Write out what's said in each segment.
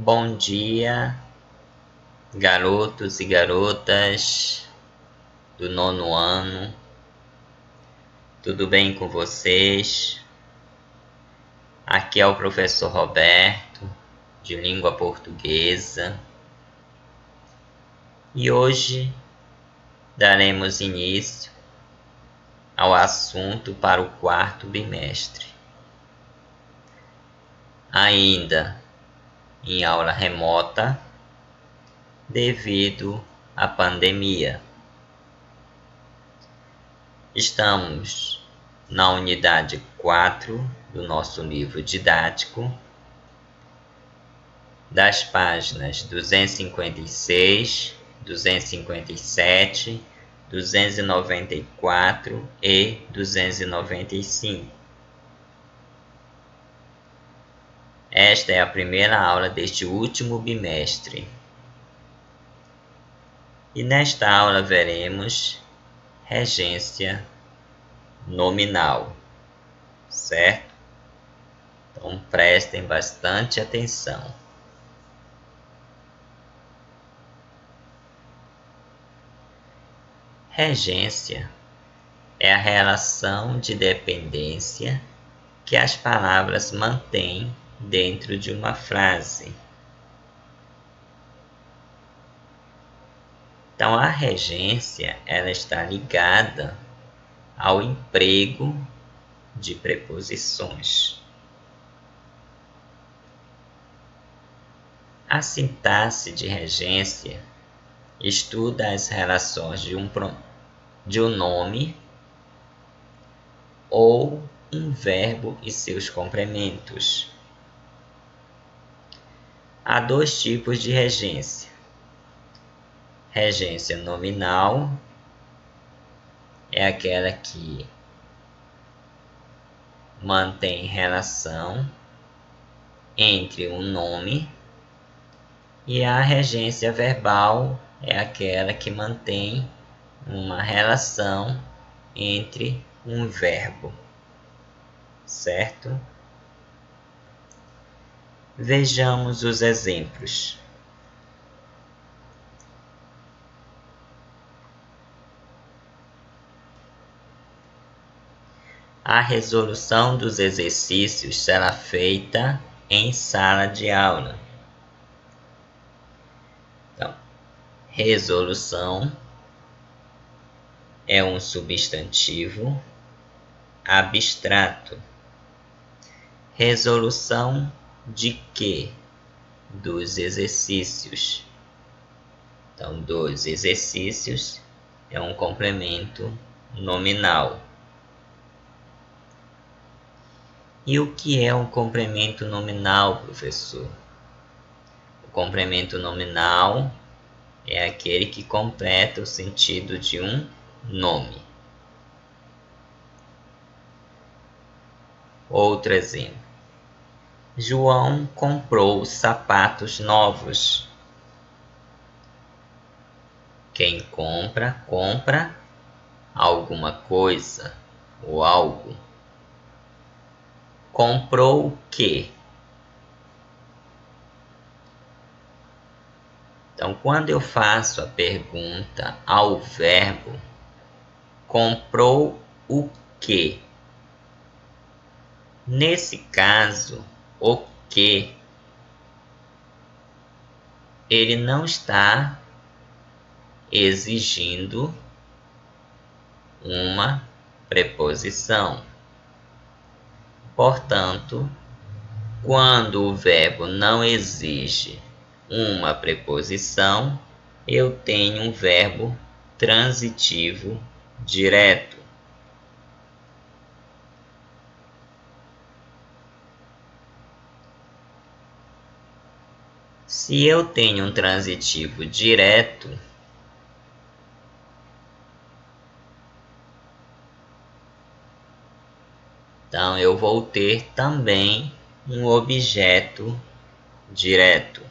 Bom dia, garotos e garotas do 9º ano. Tudo bem com vocês? Aqui é o professor Roberto, de língua portuguesa. E hoje daremos início ao assunto para o 4º bimestre. Ainda em aula remota, devido à pandemia. Estamos na unidade 4 do nosso livro didático, das páginas 256, 257, 294 e 295. Esta é a primeira aula deste último bimestre. E nesta aula veremos regência nominal, certo? Então prestem bastante atenção. Regência é a relação de dependência que as palavras mantêm dentro de uma frase. Então, a regência ela está ligada ao emprego de preposições. A sintaxe de regência estuda as relações de um nome ou um verbo e seus complementos. Há dois tipos de regência. Regência nominal é aquela que mantém relação entre um nome, e a regência verbal é aquela que mantém uma relação entre um verbo, certo? Vejamos os exemplos. A resolução dos exercícios será feita em sala de aula. Então, resolução é um substantivo abstrato. Resolução de quê? Dos exercícios. Então, dos exercícios é um complemento nominal. E o que é um complemento nominal, professor? O complemento nominal é aquele que completa o sentido de um nome. Outro exemplo. João comprou sapatos novos. Quem compra, compra alguma coisa ou algo. Comprou o quê? Então, quando eu faço a pergunta ao verbo, comprou o quê? Nesse caso, o que ele não está exigindo uma preposição. Portanto, quando o verbo não exige uma preposição, eu tenho um verbo transitivo direto. Se eu tenho um transitivo direto, então eu vou ter também um objeto direto,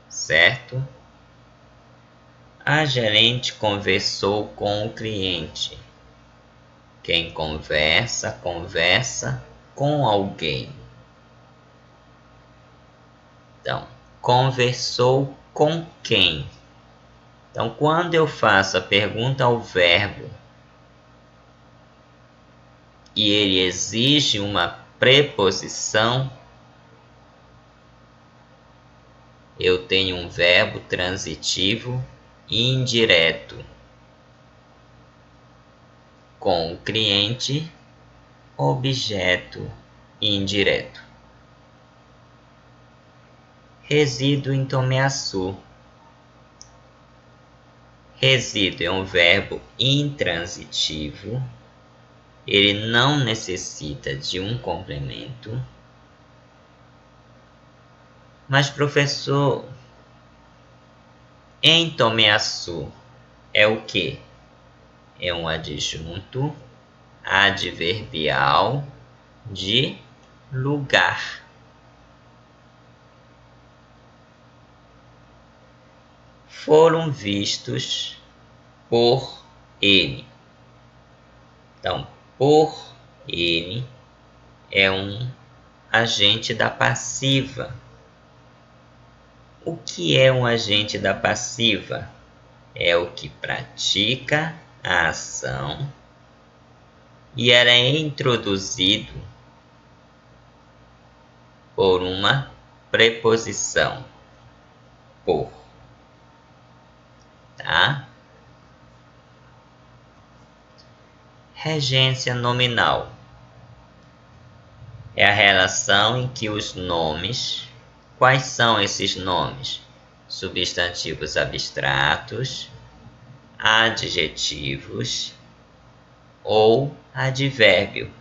certo? A gerente conversou com o cliente. Quem conversa, conversa com alguém. Então, conversou com quem? Então, quando eu faço a pergunta ao verbo e ele exige uma preposição, eu tenho um verbo transitivo indireto com o cliente, objeto indireto. Resido em Tomiaçu. Resido é um verbo intransitivo, ele não necessita de um complemento. Mas, professor, em Tomiaçu é o que? É um adjunto adverbial de lugar. Foram vistos por ele. Então, por ele é um agente da passiva. O que é um agente da passiva? É o que pratica a ação e era introduzido por uma preposição, por, tá? Regência nominal é a relação em que os nomes, quais são esses nomes? Substantivos abstratos, adjetivos ou advérbio.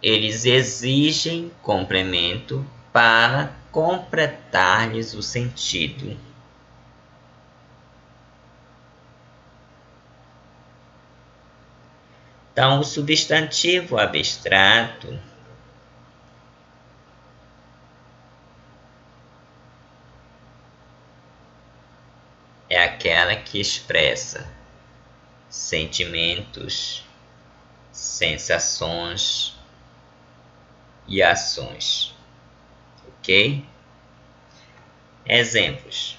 Eles exigem complemento para completar-lhes o sentido. Então, o substantivo abstrato é aquela que expressa sentimentos, sensações e ações, ok? Exemplos.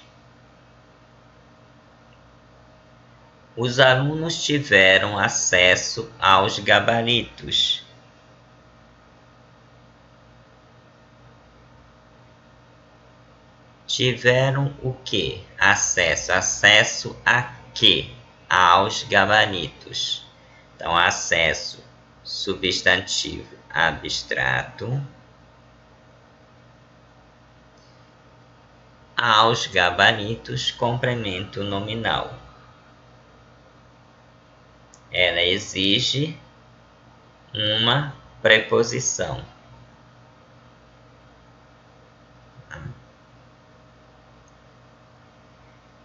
Os alunos tiveram acesso aos gabaritos. Tiveram o quê? Acesso. Acesso a quê? Aos gabaritos. Então, acesso substantivo abstrato aos gabaritos complemento nominal. Ela exige uma preposição.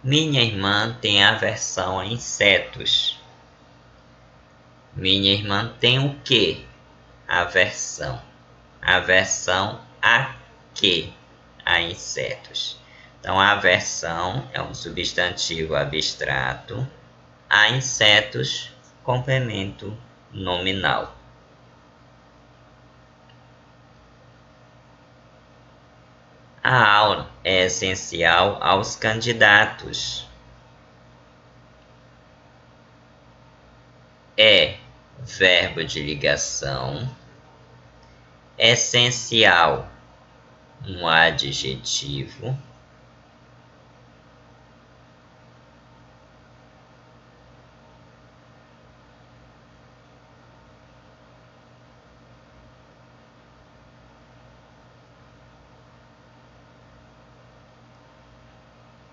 Minha irmã tem aversão a insetos. Minha irmã tem o quê? Aversão. Aversão a quê? A insetos. Então, a aversão é um substantivo abstrato. A insetos, complemento nominal. A aula é essencial aos candidatos. É verbo de ligação. Essencial, um adjetivo.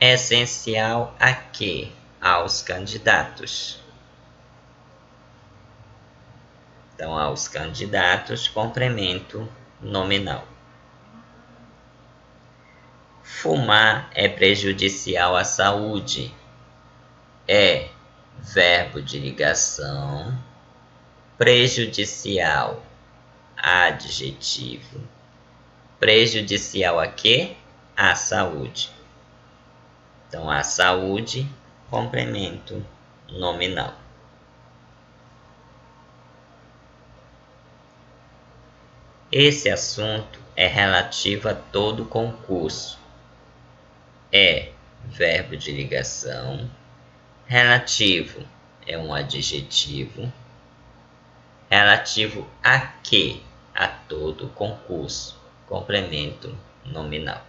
Essencial a quê? Aos candidatos. Então, aos candidatos, complemento nominal. Fumar é prejudicial à saúde. É verbo de ligação. Prejudicial, adjetivo. Prejudicial a quê? À saúde. Então, a saúde, complemento nominal. Esse assunto é relativo a todo concurso. É verbo de ligação. Relativo é um adjetivo. Relativo a quê? A todo concurso. Complemento nominal.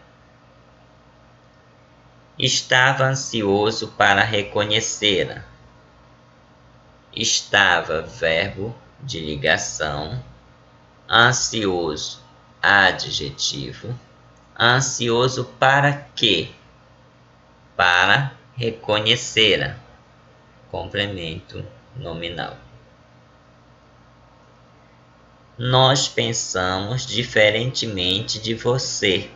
Estava ansioso para reconhecê-la. Estava, verbo de ligação. Ansioso, adjetivo. Ansioso para quê? Para reconhecê-la. Complemento nominal. Nós pensamos diferentemente de você.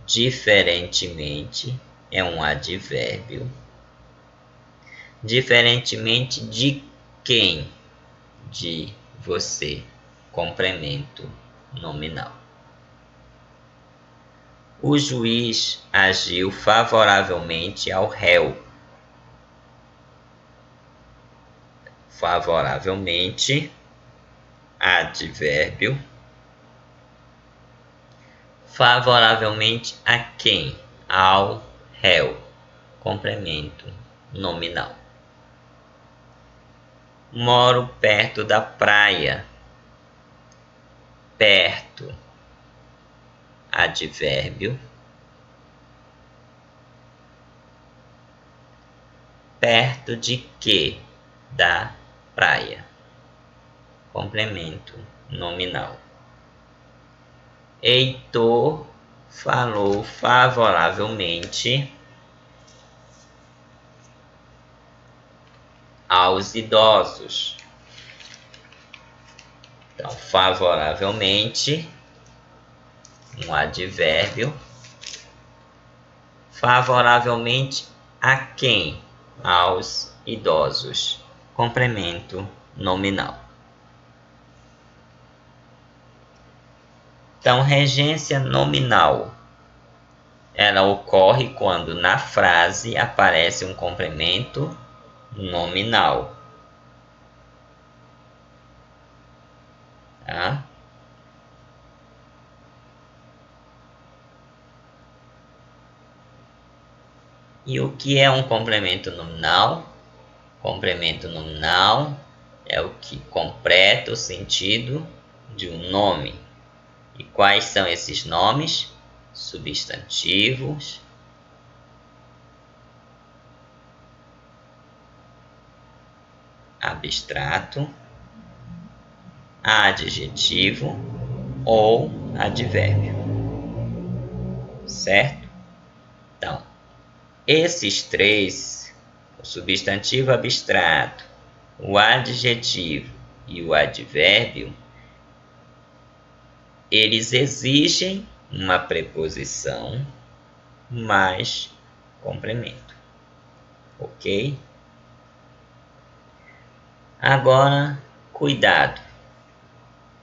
Diferentemente é um advérbio. Diferentemente de quem? De você. Complemento nominal. O juiz agiu favoravelmente ao réu. Favoravelmente, advérbio. Favoravelmente a quem? Ao réu. Complemento nominal. Moro perto da praia. Perto, advérbio. Perto de que? Da praia. Complemento nominal. Heitor falou favoravelmente aos idosos. Então, favoravelmente, um advérbio. Favoravelmente a quem? Aos idosos. Complemento nominal. Então, regência nominal. Ela ocorre quando na frase aparece um complemento nominal. Tá? E o que é um complemento nominal? Complemento nominal é o que completa o sentido de um nome. E quais são esses nomes? Substantivos, abstrato, adjetivo ou advérbio. Certo? Então, esses três, o substantivo abstrato, o adjetivo e o advérbio, eles exigem uma preposição mais complemento. Ok? Agora, cuidado.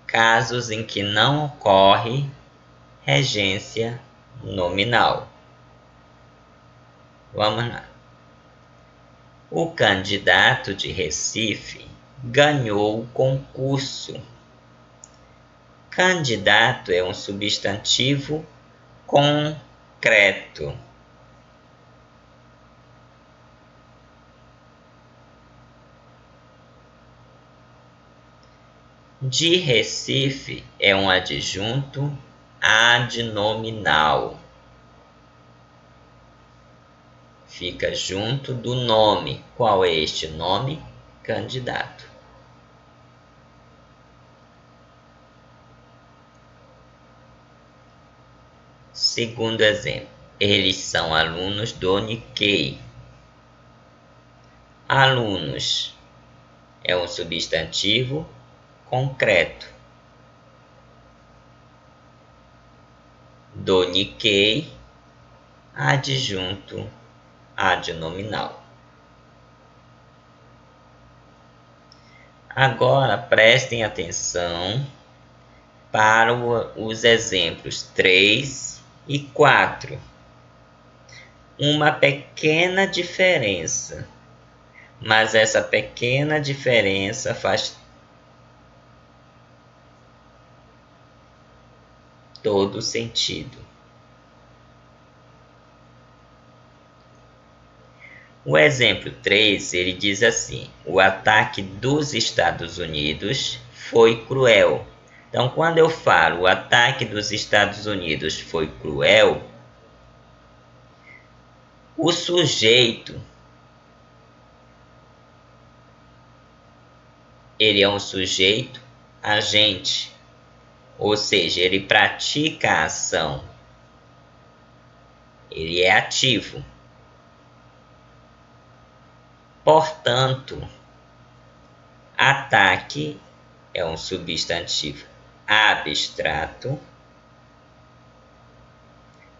Casos em que não ocorre regência nominal. Vamos lá. O candidato de Recife ganhou o concurso. Candidato é um substantivo concreto. De Recife é um adjunto adnominal. Fica junto do nome. Qual é este nome? Candidato. Segundo exemplo, eles são alunos do Nikkei. Alunos é um substantivo concreto. Do Nikkei, adjunto adnominal. Agora prestem atenção para os exemplos 3 e 4. Uma pequena diferença, mas essa pequena diferença faz todo sentido. O exemplo 3, ele diz assim: o ataque dos Estados Unidos foi cruel. Então, quando eu falo o ataque dos Estados Unidos foi cruel, o sujeito, ele é um sujeito agente, ou seja, ele pratica a ação, ele é ativo. Portanto, ataque é um substantivo abstrato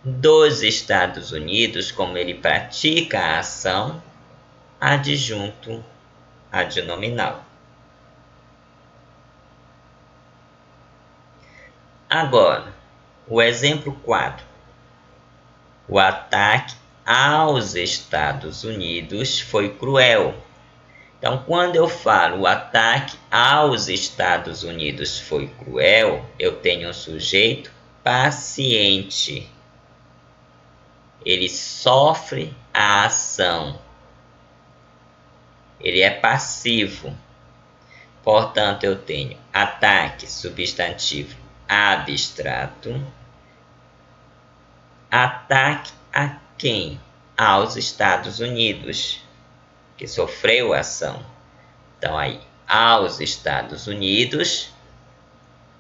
dos Estados Unidos, como ele pratica a ação, adjunto adnominal. Agora, o exemplo 4. O ataque aos Estados Unidos foi cruel. Então, quando eu falo o ataque aos Estados Unidos foi cruel, eu tenho um sujeito paciente. Ele sofre a ação. Ele é passivo. Portanto, eu tenho ataque substantivo abstrato. Ataque a quem? Aos Estados Unidos, que sofreu a ação. Então, aí, aos Estados Unidos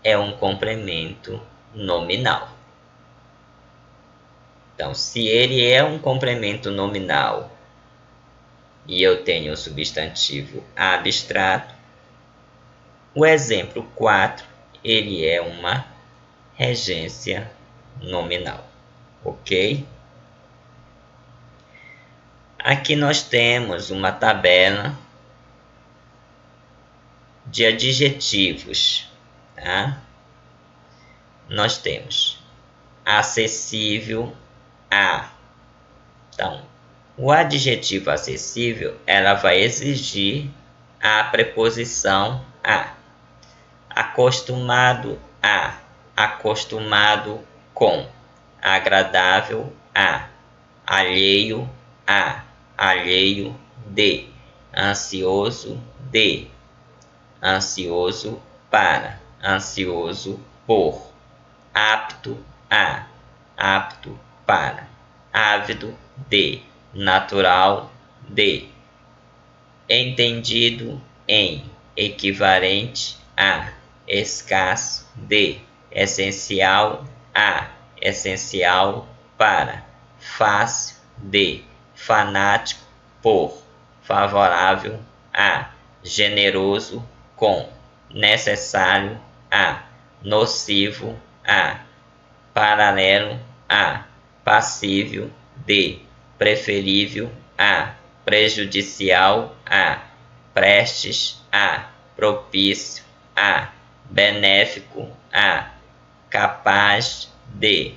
é um complemento nominal. Então, se ele é um complemento nominal e eu tenho o substantivo abstrato, o exemplo 4, ele é uma regência nominal, ok? Aqui nós temos uma tabela de adjetivos, tá? Nós temos acessível a. Então, o adjetivo acessível, ela vai exigir a preposição a. Acostumado a, acostumado com. Agradável a, alheio a, alheio de. Ansioso de, ansioso para, ansioso por. Apto a, apto para. Ávido de, natural de. Entendido em, equivalente a. Escasso de, essencial a, essencial para. Fácil de, fanático por. Favorável a, generoso com. Necessário a, nocivo a, paralelo a, passível de, preferível a, prejudicial a, prestes a, propício a, benéfico a, capaz de,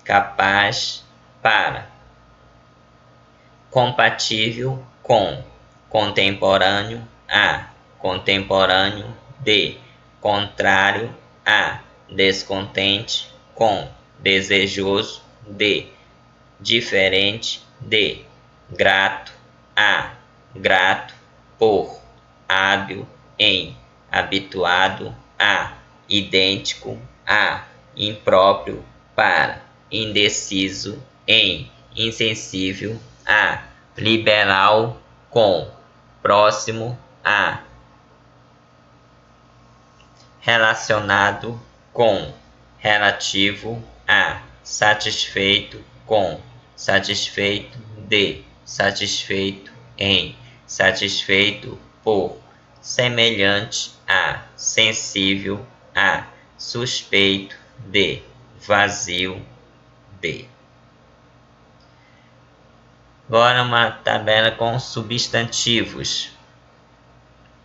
capaz para, compatível com, contemporâneo a, contemporâneo de, contrário a, descontente com, desejoso de, diferente de, grato a, grato por, hábil em, habituado a, idêntico a, impróprio para, indeciso em, insensível a, liberal com, próximo a, relacionado com, relativo a, satisfeito com, satisfeito de, satisfeito em, satisfeito por, semelhante a, sensível a, suspeito de, vazio de. Agora uma tabela com substantivos.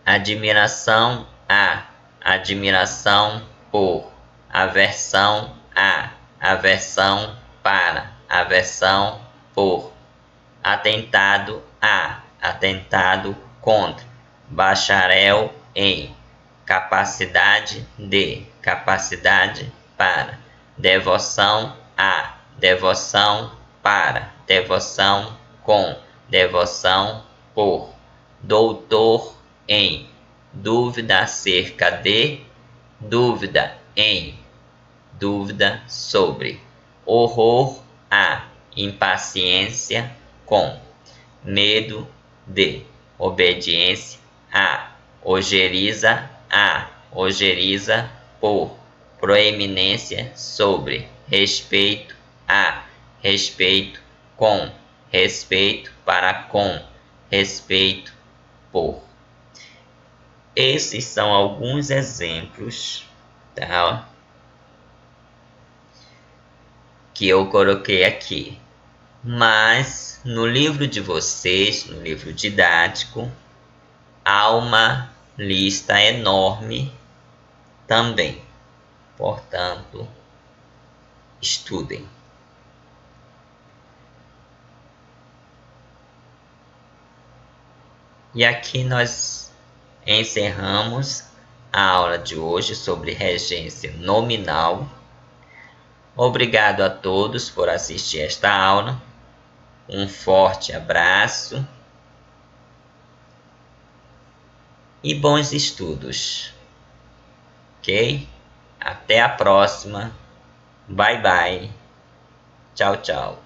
Admiração a, admiração por, aversão a, aversão para, aversão por, atentado a, atentado contra, bacharel em, capacidade de, capacidade para, devoção a, devoção para, devoção com, devoção por, doutor em, dúvida acerca de, dúvida em, dúvida sobre, horror a, impaciência com, medo de, obediência a, ojeriza por, proeminência sobre, respeito a, respeito com, respeito para com, respeito por. Esses são alguns exemplos, tá, que eu coloquei aqui. Mas no livro de vocês, no livro didático, há uma lista enorme também. Portanto, estudem. E aqui nós encerramos a aula de hoje sobre regência nominal. Obrigado a todos por assistir esta aula. Um forte abraço e bons estudos. Ok? Até a próxima. Bye bye. Tchau, tchau.